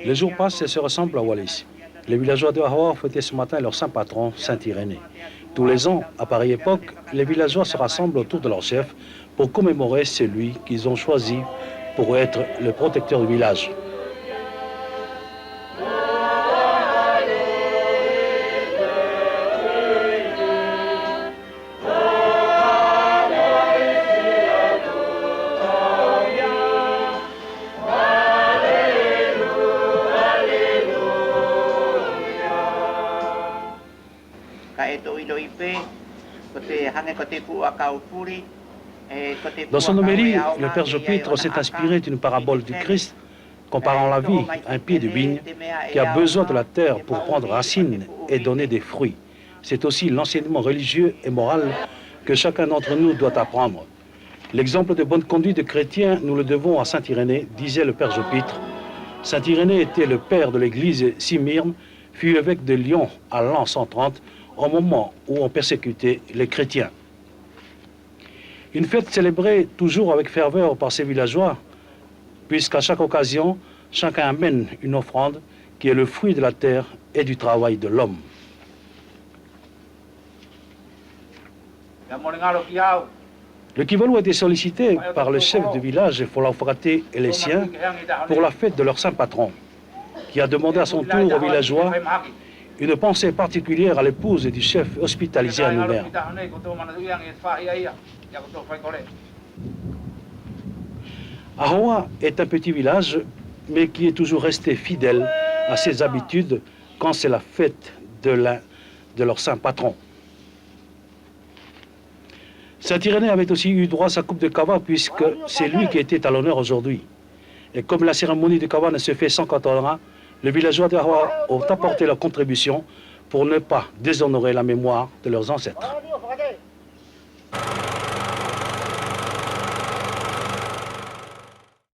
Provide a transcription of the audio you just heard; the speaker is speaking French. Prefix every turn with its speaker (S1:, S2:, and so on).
S1: Les jours passent et se ressemblent à Wallis. Les villageois de Hawa fêtaient ce matin leur saint patron, Saint Irénée. Tous les ans, à pareille époque, les villageois se rassemblent autour de leur chef pour commémorer celui qu'ils ont choisi pour être le protecteur du village. Dans son homélie, le Père Jopitre s'est inspiré d'une parabole du Christ comparant la vie à un pied de vigne qui a besoin de la terre pour prendre racine et donner des fruits. C'est aussi l'enseignement religieux et moral que chacun d'entre nous doit apprendre. L'exemple de bonne conduite de chrétien, nous le devons à Saint Irénée, disait le Père Jopitre. Saint Irénée était le père de l'église Simyrne, fut évêque de Lyon à l'an 130, au moment où on persécutait les chrétiens. Une fête célébrée toujours avec ferveur par ces villageois, puisqu'à chaque occasion, chacun amène une offrande qui est le fruit de la terre et du travail de l'homme. Le Kivalu a été sollicité par le chef du village, Folafraté et les siens, pour la fête de leur saint patron, qui a demandé à son tour aux villageois une pensée particulière à l'épouse du chef hospitalisé à Nouméa. Hawa est un petit village, mais qui est toujours resté fidèle à ses habitudes quand c'est la fête de leur saint patron. Saint Irénée avait aussi eu droit à sa coupe de kava, puisque c'est lui qui était à l'honneur aujourd'hui. Et comme la cérémonie de kava ne se fait sans katana, les villageois de Hawa ont apporté leur contribution pour ne pas déshonorer la mémoire de leurs ancêtres.